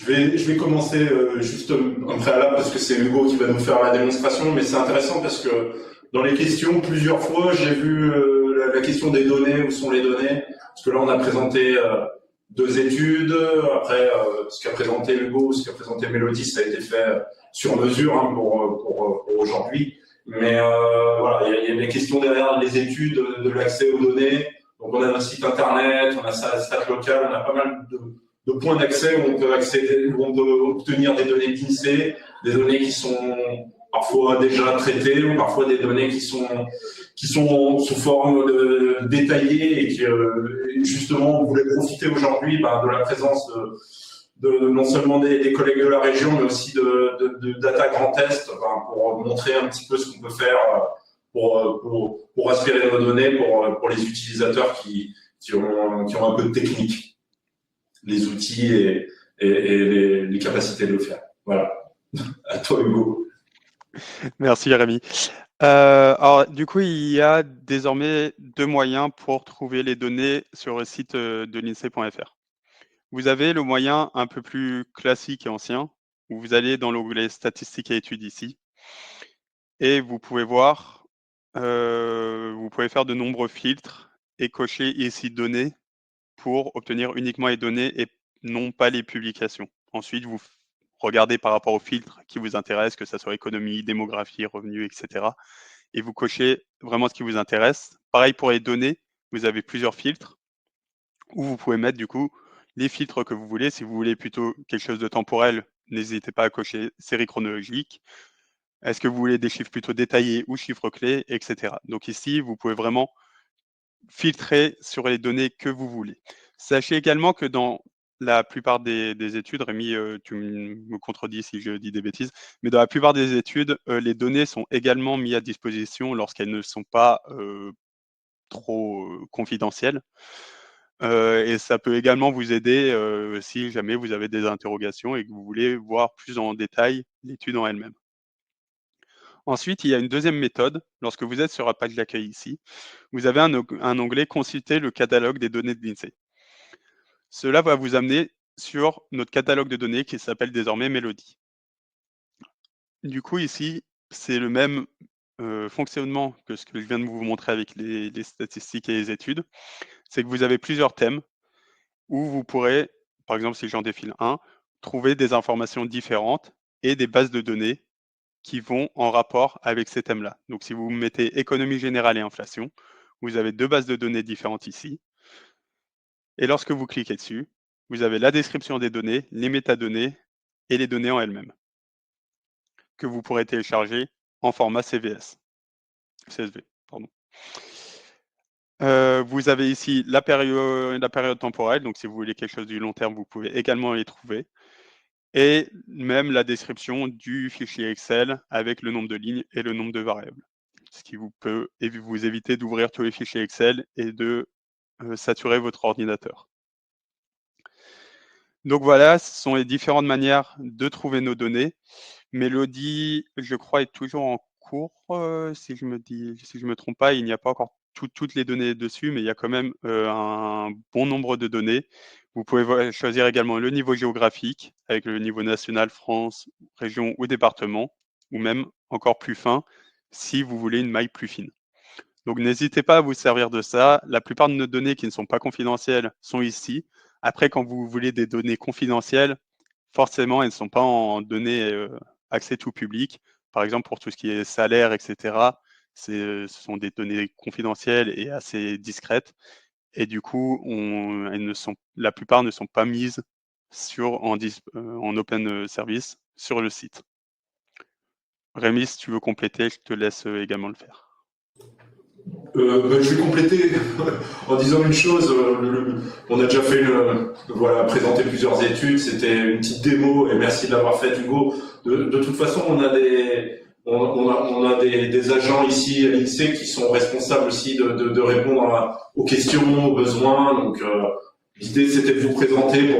Je vais commencer juste en préalable parce que c'est Hugo qui va nous faire la démonstration, mais c'est intéressant parce que dans les questions, plusieurs fois, j'ai vu la question des données, où sont les données, parce que là, on a présenté deux études, après, ce qu'a présenté Hugo, ce qu'a présenté Mélodie, ça a été fait sur mesure hein, pour aujourd'hui. Mais voilà, il y a des questions derrière les études, de l'accès aux données. Donc, on a un site internet, on a sa stat locale, on a pas mal de points d'accès où on peut accéder, où on peut obtenir des données d'INSEE, des données qui sont parfois déjà traitées, ou parfois des données qui sont sous forme détaillée et qui justement on voulait profiter aujourd'hui de la présence de non seulement des collègues de la région, mais aussi de Data Grand Est, pour montrer un petit peu ce qu'on peut faire pour aspirer nos données pour les utilisateurs qui ont un peu de technique, les outils et les capacités de le faire. Voilà. À toi, Hugo. Merci, Rémi. Alors, du coup, il y a désormais deux moyens pour trouver les données sur le site de l'INSEE.fr. Vous avez le moyen un peu plus classique et ancien, où vous allez dans l'onglet statistiques et études ici, et vous pouvez voir, vous pouvez faire de nombreux filtres et cocher ici données pour obtenir uniquement les données et non pas les publications. Ensuite, vous regardez par rapport aux filtres qui vous intéressent, que ce soit économie, démographie, revenus, etc. Et vous cochez vraiment ce qui vous intéresse. Pareil pour les données, vous avez plusieurs filtres où vous pouvez mettre du coup les filtres que vous voulez. Si vous voulez plutôt quelque chose de temporel, n'hésitez pas à cocher série chronologique. Est-ce que vous voulez des chiffres plutôt détaillés ou chiffres clés, etc. Donc ici, vous pouvez vraiment filtrer sur les données que vous voulez. Sachez également que dans la plupart des études, Rémi, tu me contredis si je dis des bêtises, mais dans la plupart des études, les données sont également mises à disposition lorsqu'elles ne sont pas trop confidentielles. Et ça peut également vous aider si jamais vous avez des interrogations et que vous voulez voir plus en détail l'étude en elle-même. Ensuite, il y a une deuxième méthode. Lorsque vous êtes sur la page d'accueil ici, vous avez un onglet « Consulter le catalogue des données de l'INSEE ». Cela va vous amener sur notre catalogue de données qui s'appelle désormais Mélodie. Du coup, ici, c'est le même fonctionnement que ce que je viens de vous montrer avec les statistiques et les études. C'est que vous avez plusieurs thèmes où vous pourrez, par exemple, si j'en défile un, trouver des informations différentes et des bases de données qui vont en rapport avec ces thèmes-là. Donc, si vous mettez économie générale et inflation, vous avez deux bases de données différentes ici. Et lorsque vous cliquez dessus, vous avez la description des données, les métadonnées et les données en elles-mêmes, que vous pourrez télécharger en format CSV. Pardon. Vous avez ici la période temporelle, donc si vous voulez quelque chose du long terme, vous pouvez également les trouver. Et même la description du fichier Excel avec le nombre de lignes et le nombre de variables. Ce qui vous peut vous éviter d'ouvrir tous les fichiers Excel et de saturer votre ordinateur. Donc voilà, ce sont les différentes manières de trouver nos données. Mélodie, je crois, est toujours en cours, si je me trompe pas, il n'y a pas encore toutes les données dessus, mais il y a quand même un bon nombre de données. Vous pouvez choisir également le niveau géographique, avec le niveau national, France, région ou département, ou même encore plus fin, si vous voulez une maille plus fine. Donc n'hésitez pas à vous servir de ça. La plupart de nos données qui ne sont pas confidentielles sont ici. Après, quand vous voulez des données confidentielles, forcément, elles ne sont pas en données accès tout public. Par exemple, pour tout ce qui est salaire, etc., ce sont des données confidentielles et assez discrètes. Et du coup, la plupart ne sont pas mises en open service sur le site. Rémi, si tu veux compléter, je te laisse également le faire. Je vais compléter en disant une chose. On a déjà fait présenté plusieurs études. C'était une petite démo et merci de l'avoir fait, Hugo. De toute façon, on a des agents ici à l'INSEE qui sont responsables aussi de répondre aux questions, aux besoins. Donc, l'idée c'était de vous présenter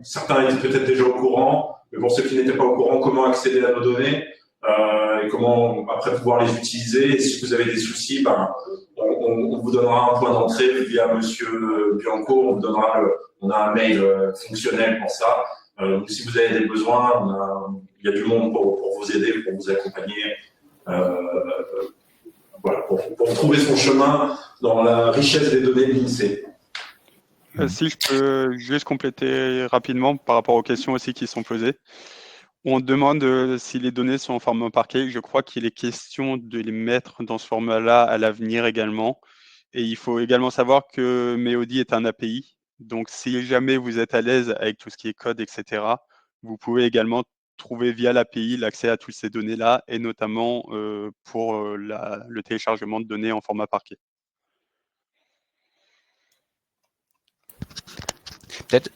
certains étaient peut-être déjà au courant, mais pour ceux qui n'étaient pas au courant, comment accéder à nos données. Et comment après pouvoir les utiliser. Et si vous avez des soucis, on vous donnera un point d'entrée via Monsieur Bianco. On a un mail fonctionnel pour ça. Donc, si vous avez des besoins, il y a du monde pour vous aider, pour vous accompagner, voilà, pour trouver son chemin dans la richesse des données de l'INSEE. Si je peux juste compléter rapidement par rapport aux questions aussi qui sont posées. On demande si les données sont en format parquet. Je crois qu'il est question de les mettre dans ce format-là à l'avenir également. Et il faut également savoir que Meodi est un API. Donc, si jamais vous êtes à l'aise avec tout ce qui est code, etc., vous pouvez également trouver via l'API l'accès à toutes ces données-là, et notamment pour le téléchargement de données en format parquet.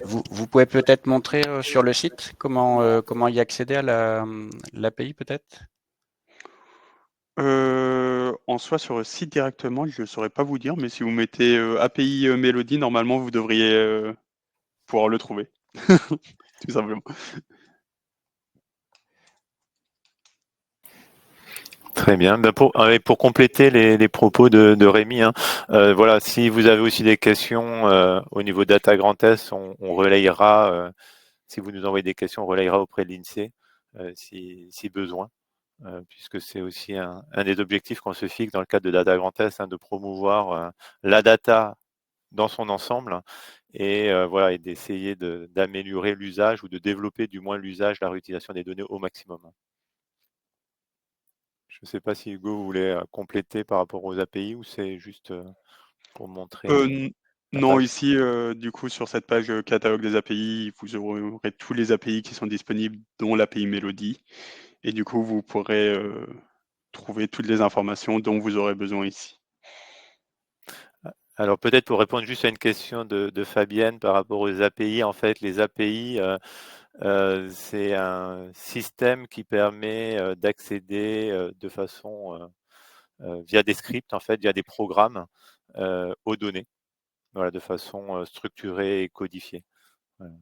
Vous pouvez peut-être montrer sur le site comment y accéder à l'API peut-être? En soi, sur le site directement, je ne saurais pas vous dire, mais si vous mettez API Melody, normalement, vous devriez pouvoir le trouver. Tout simplement. Très bien. Ben pour compléter les propos de Rémi, hein, voilà, si vous avez aussi des questions au niveau Data Grand Est, on relayera. Si vous nous envoyez des questions, on relayera auprès de l'INSEE si besoin, puisque c'est aussi un des objectifs qu'on se fixe dans le cadre de Data Grand Est, hein, de promouvoir la data dans son ensemble et voilà, et d'essayer d'améliorer l'usage ou de développer du moins l'usage, la réutilisation des données au maximum. Je ne sais pas si Hugo voulait compléter par rapport aux API ou c'est juste pour montrer la non, page. ici, du coup, sur cette page catalogue des API, vous aurez tous les API qui sont disponibles, dont l'API Melody. Et du coup, vous pourrez trouver toutes les informations dont vous aurez besoin ici. Alors peut-être pour répondre juste à une question de Fabienne par rapport aux API, en fait les API c'est un système qui permet d'accéder de façon via des scripts, en fait, via des programmes aux données, voilà, de façon structurée et codifiée. Voilà.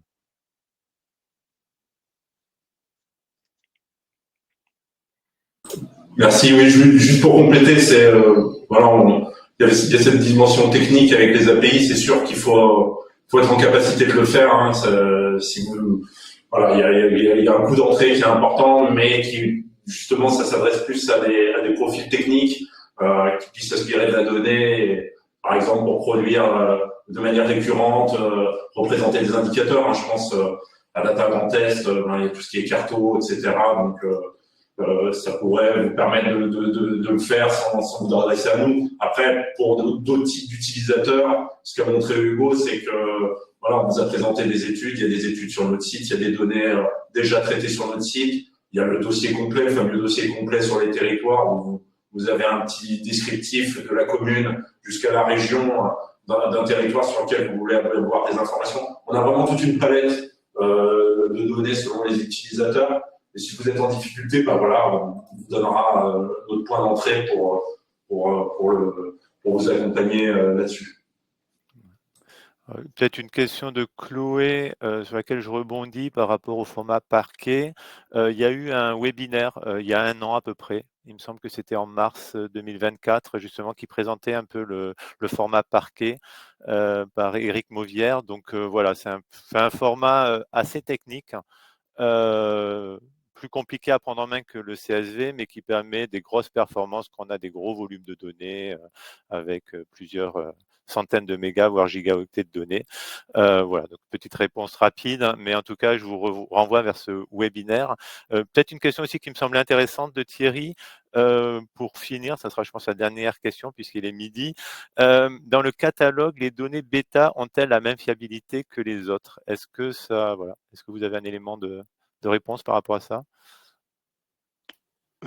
Merci. Oui, juste pour compléter, c'est voilà, il y a cette dimension technique avec les API. C'est sûr qu'il faut être en capacité de le faire. Hein, si vous, voilà, il y a un coût d'entrée qui est important, mais qui justement, ça s'adresse plus à des profils techniques qui puissent s'inspirer de la donnée, et, par exemple pour produire de manière récurrente, représenter des indicateurs. Hein, je pense à Data Grand Test, il y a tout ce qui est carto, etc. Donc ça pourrait vous permettre de le faire sans vous adresser à nous. Après, pour d'autres types d'utilisateurs, ce qu'a montré Hugo, c'est que voilà, on vous a présenté des études, il y a des études sur notre site, il y a des données déjà traitées sur notre site, il y a le dossier complet, le fameux dossier complet sur les territoires où vous avez un petit descriptif de la commune jusqu'à la région d'un territoire sur lequel vous voulez avoir des informations. On a vraiment toute une palette de données selon les utilisateurs. Et si vous êtes en difficulté, ben voilà, on vous donnera notre point d'entrée pour vous accompagner là-dessus. Peut-être une question de Chloé sur laquelle je rebondis par rapport au format parquet. Il y a eu un webinaire il y a 1 an à peu près. Il me semble que c'était en mars 2024, justement, qui présentait un peu le format parquet par Éric Mauvière. Donc voilà, c'est un format assez technique. Plus compliqué à prendre en main que le CSV, mais qui permet des grosses performances quand on a des gros volumes de données avec plusieurs centaines de mégas, voire gigaoctets de données. Voilà, donc petite réponse rapide, hein, mais en tout cas, je vous renvoie vers ce webinaire. Peut-être une question aussi qui me semblait intéressante de Thierry. Pour finir, ça sera, je pense, la dernière question puisqu'il est midi. Dans le catalogue, les données bêta ont-elles la même fiabilité que les autres? Est-ce que ça, voilà, est-ce que vous avez un élément de réponse par rapport à ça?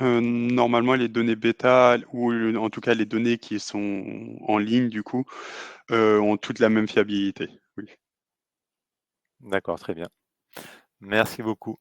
Normalement, les données bêta, ou en tout cas les données qui sont en ligne, du coup, ont toutes la même fiabilité. Oui. D'accord, très bien. Merci beaucoup.